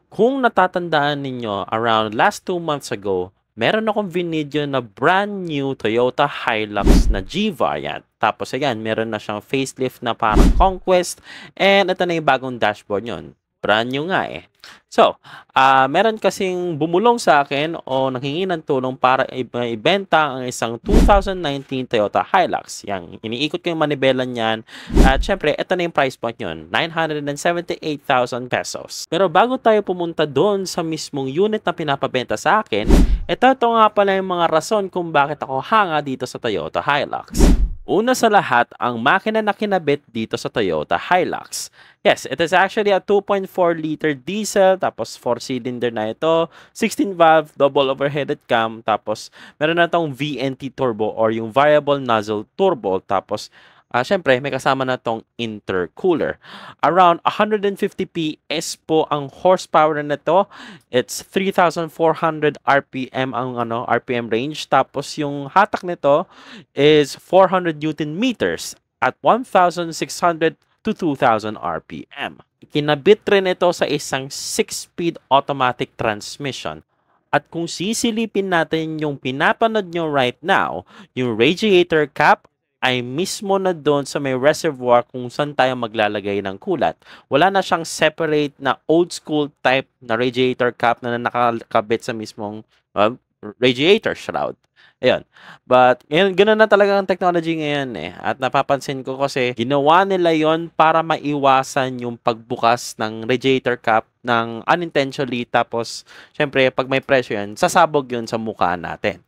Kung natatandaan ninyo, around last 2 months ago, meron akong vinidyo na brand new Toyota Hilux na G variant. Tapos ayan, meron na siyang facelift na parang Conquest and ito na yung bagong dashboard yon. Brand new nga eh. So, meron kasing bumulong sa akin o nanghingi ng tulong para ibenta ang isang 2019 Toyota Hilux. Yang iniikot ko yung manibelan niyan at syempre, ito na yung price point yun, 978,000 pesos. Pero bago tayo pumunta doon sa mismong unit na pinapabenta sa akin, ito nga pala yung mga rason kung bakit ako hanga dito sa Toyota Hilux. Una sa lahat, ang makina na kinabit dito sa Toyota Hilux. Yes, it is actually a 2.4-liter diesel, tapos 4-cylinder na ito, 16-valve, double overheaded cam, tapos meron na itong VNT turbo or yung variable nozzle turbo, tapos syempre, may kasama na tong intercooler. Around 150 PS po ang horsepower na ito. It's 3,400 RPM ang RPM range. Tapos yung hatak nito is 400 Newton meters at 1,600 to 2,000 RPM. Kinabit rin ito sa isang 6-speed automatic transmission. At kung sisilipin natin yung pinapanood nyo right now, yung radiator cap ay mismo na doon sa may reservoir kung saan tayo maglalagay ng kulat. Wala na siyang separate na old school type na radiator cap na nakakabit sa mismong radiator shroud. Ayun. But, ngayon, ganoon na talaga ang technology ngayon eh. At napapansin ko kasi, ginawa nila yon para maiwasan yung pagbukas ng radiator cap ng unintentionally. Tapos, syempre, pag may pressure yan, sasabog yun sa mukha natin.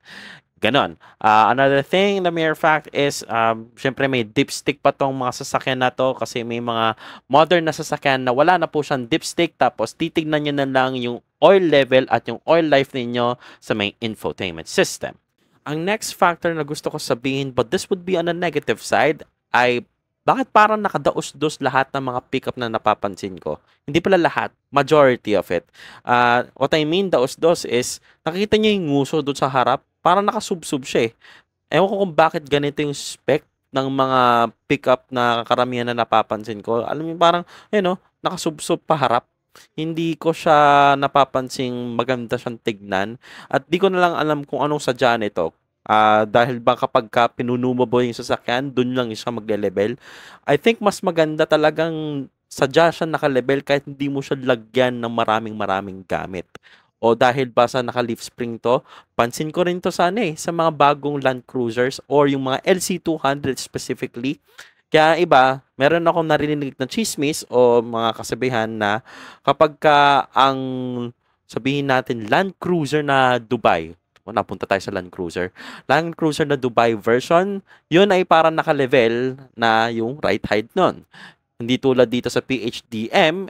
Ganon. Another thing, the mere fact is, syempre may dipstick pa tong mga sasakyan na to kasi may mga modern na sasakyan na wala na po siyang dipstick tapos titignan nyo na lang yung oil level at yung oil life ninyo sa may infotainment system. Ang next factor na gusto ko sabihin, but this would be on a negative side, ay bakit parang nakadaos-dos lahat ng mga pickup na napapansin ko? Hindi pala lahat, majority of it. What I mean daos-dos is, nakikita niyo yung nguso doon sa harap, parang nakasubsub siya eh. Ewan ko kung bakit ganito yung spec ng mga pickup na karamihan na napapansin ko. Alam mo parang, nakasubsob pa harap. Hindi ko siya napapansing maganda siyang tignan. At di ko na lang alam kung anong sadya nito. Dahil ba kapag pinuno mo yung sasakyan, dun lang siya magle-level. I think mas maganda talagang sadya siya naka-level kahit hindi mo siya lagyan ng maraming gamit. O dahil ba sa naka-leaf spring to, pansin ko rin to sa mga bagong Land Cruisers or yung mga LC200 specifically. Kaya iba, meron akong narinig na chismis o mga kasabihan na kapag ang sabihin natin Land Cruiser na Dubai, napunta tayo sa Land Cruiser. Land Cruiser na Dubai version, yun ay parang naka-level na yung right height nun. Hindi tulad dito sa PHDM,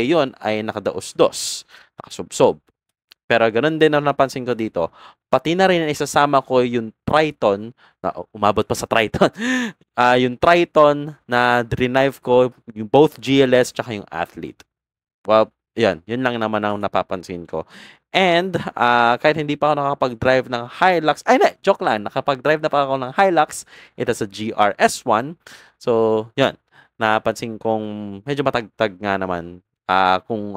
yun ay nakadaos-dos, nakasubsob. Pero ganun din ang napansin ko dito. Pati na rin isasama ko yung Triton, na umabot pa sa Triton. Yung Triton na drive ko, yung both GLS tsaka yung Athlete. Well, yun lang naman ang napapansin ko. And kahit hindi pa ako nakapag-drive ng Hilux, joke lang, nakapag-drive na pa ako ng Hilux, ito sa GRS1. So, yun, napansin kong medyo matagtag nga naman. Kung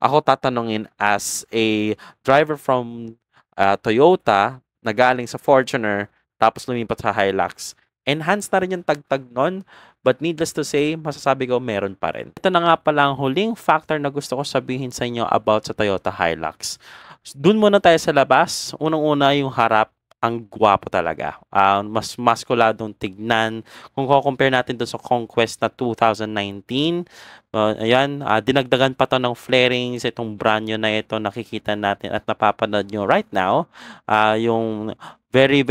ako tatanungin as a driver from Toyota na galing sa Fortuner tapos lumipat sa Hilux, enhanced na rin yung tagtag nun. But needless to say, masasabi ko meron pa rin. Ito na nga pala ang huling factor na gusto ko sabihin sa inyo about sa Toyota Hilux. Doon muna tayo sa labas. Unang-una yung harap, ang gwapo talaga. Mas maskuladong tignan. Kung compare natin doon sa Conquest na 2019, ayan, dinagdagan pa to ng flarings, itong brand new na ito nakikita natin at napapanood nyo right now. Yung very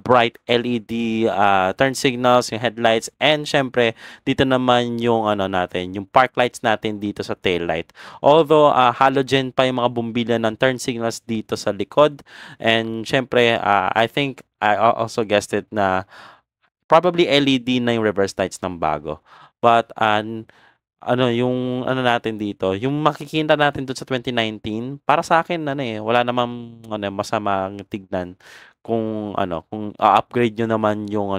bright LED turn signals, yung headlights, and syempre dito naman yung natin, yung park lights natin dito sa tail light. Although halogen pa yung mga bumbila ng turn signals dito sa likod, and syempre I think I also guessed it na probably LED na yung reverse lights ng bago. But yung natin dito, yung makikita natin doon sa 2019, para sa akin wala namang masamang tignan kung kung upgrade nyo naman yung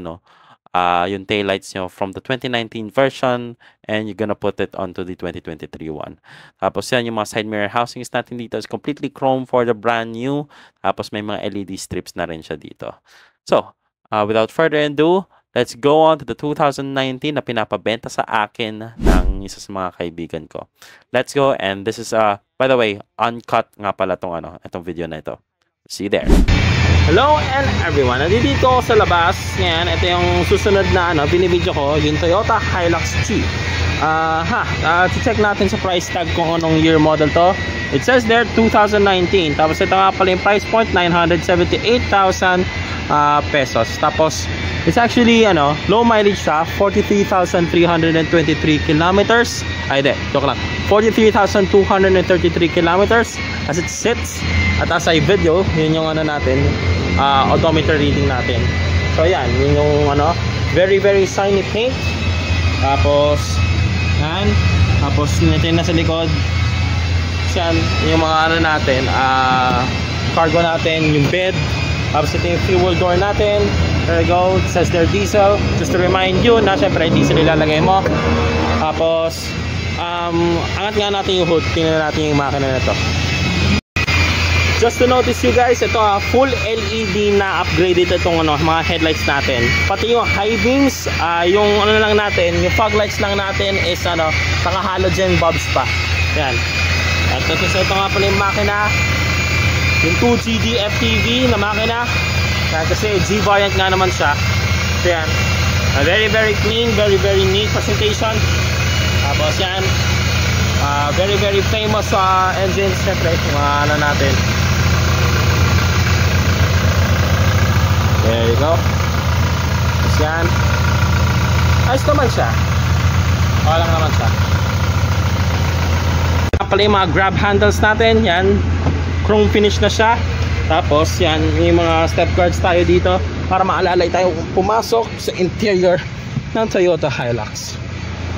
yung taillights nyo from the 2019 version and you're gonna put it onto the 2023 one. Tapos yan, yung mga side mirror housings natin dito is completely chrome for the brand new. Tapos may mga LED strips na rin siya dito. So, without further ado, let's go on to the 2019 na pinapabenta sa akin ng isa sa mga kaibigan ko. Let's go, and this is, by the way, uncut nga pala itong video na ito. See you there. Hello and everyone, nandito ako sa labas. Yan, ito yung susunod na binibidyo ko, yung Toyota Hilux 2. Check natin sa price tag kung anong year model to. It says there 2019. Tapos ito nga pala yung price point, 978,000 pesos. Tapos it's actually low mileage siya, 43,323 kilometers. Ay de, joke lang. 43,233 kilometers as it sits. At as I video, yun yung natin, odometer reading natin. So yan, yun yung very very shiny paint. Tapos yan, tapos ito na sa likod. Yan, yung mga natin, cargo natin, yung bed. Tapos ito yung fuel door natin. There you go, it says there diesel. Just to remind you na syempre diesel ilalagay mo. Tapos angat nga natin yung hood. Tingnan natin yung makina na to. Just to notice you guys, ito full LED na upgraded itong mga headlights natin. Pati yung high beams, yung lang natin, yung fog lights lang natin is saka halogen bulbs pa. Yan. At ito nga pala yung makina, yung 2GD FTV na makina. Kasi G variant nga naman siya. So yan. Very very clean, very very neat presentation. Tapos yan. Very very famous engines, syempre mga natin. There you go. Tapos yan. Ayos naman siya. Okay lang naman siya. Pala yung mga grab handles natin. Yan. Chrome finish na siya. Tapos yan. Yung mga step guards tayo dito. Para maalalay tayo pumasok sa interior ng Toyota Hilux.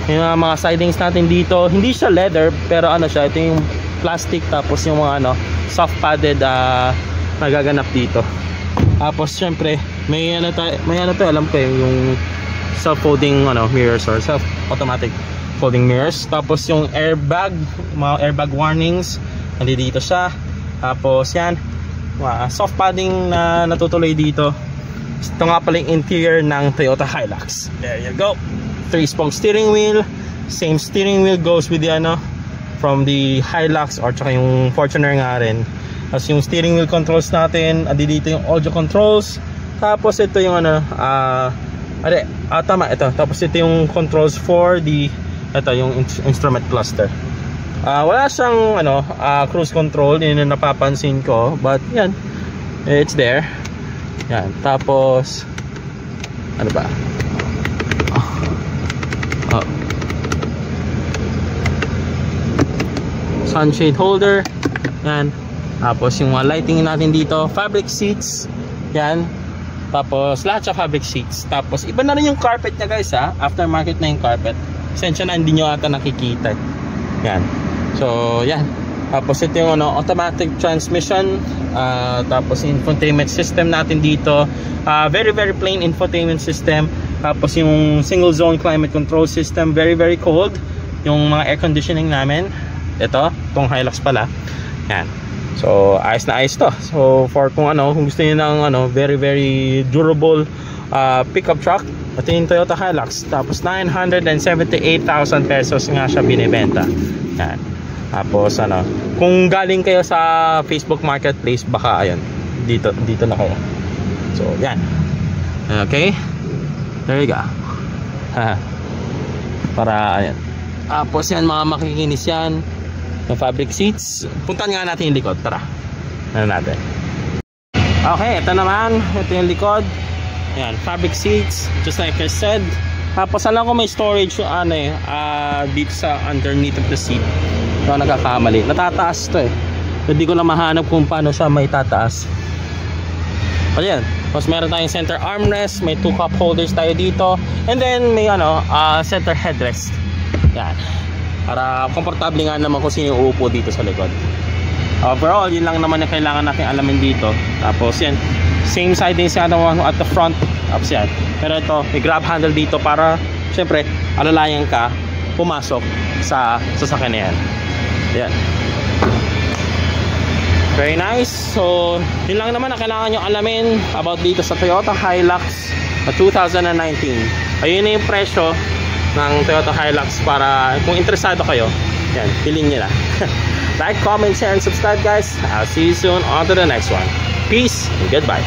Yung mga sidings natin dito. Hindi siya leather. Pero siya. Ito yung plastic. Tapos yung mga soft padded nagaganap dito. Tapos syempre may to alam ko yung self-folding mirrors or self-automatic folding mirrors. Tapos yung airbag, mga airbag warnings nandito siya. Tapos yan, soft padding na natutuloy dito. Ito nga pala yung interior ng Toyota Hilux. There you go. 3-spoke steering wheel. Same steering wheel goes with the from the Hilux or tsaka yung Fortuner nga rin. Tapos yung steering wheel controls natin, dito yung audio controls. Tapos ito yung tama ito. Tapos ito yung controls for the yung instrument cluster. Wala siyang cruise control, yun yung napapansin ko, but yan, it's there. Yan. Tapos ano ba? Sunshade holder. Yan. Tapos yung mga lighting natin dito, fabric seats. Yan. Tapos lahat sa fabric seats. Tapos iba na rin yung carpet niya guys aftermarket na yung carpet. Sensya na hindi nyo ata nakikita. Yan. So yan. Tapos ito yung automatic transmission. Tapos infotainment system natin dito. Very very plain infotainment system. Tapos yung single zone climate control system. Very very cold. Yung mga air conditioning namin. Itong Hilux pala. Yan. So ayos na ayos to. So for kung gusto niyo ng very very durable pickup truck, ito yung Toyota Hilux. Tapos 978,000 pesos nga siya binibenta. Yan. Tapos kung galing kayo sa Facebook Marketplace, baka dito na kayo. So yan. Okay. There you go. Para ayan. Tapos yan mga makikinis yan. Yung fabric seats. Puntahan nga natin yung likod. Tara. Natin. Okay, ito naman. Ito yung likod. Ayan, fabric seats. Just like I said. Tapos alam ko may storage dito sa underneath of the seat. So nagkakamali. Natataas to Hindi ko na mahanap kung paano siya may tataas. O yan. Tapos meron tayong center armrest. May 2 cup holders tayo dito. And then may center headrest. Yan. Para komportable nga naman kung sino yung uupo dito sa likod. Overall, yun lang naman yung kailangan natin alamin dito. Tapos yan, Same side din siya at the front. Tapos yan. Pero ito, may grab handle dito para syempre alalayan ka pumasok sa sasakyan na yan. Yan. Very nice. So, yun lang naman na kailangan nyo alamin about dito sa Toyota Hilux 2019. Ayun na yung presyo ng Toyota Hilux para kung interesado kayo, yan, bilhin nyo na. Like, comment, share, and subscribe guys. I'll see you soon on to the next one. Peace and goodbye.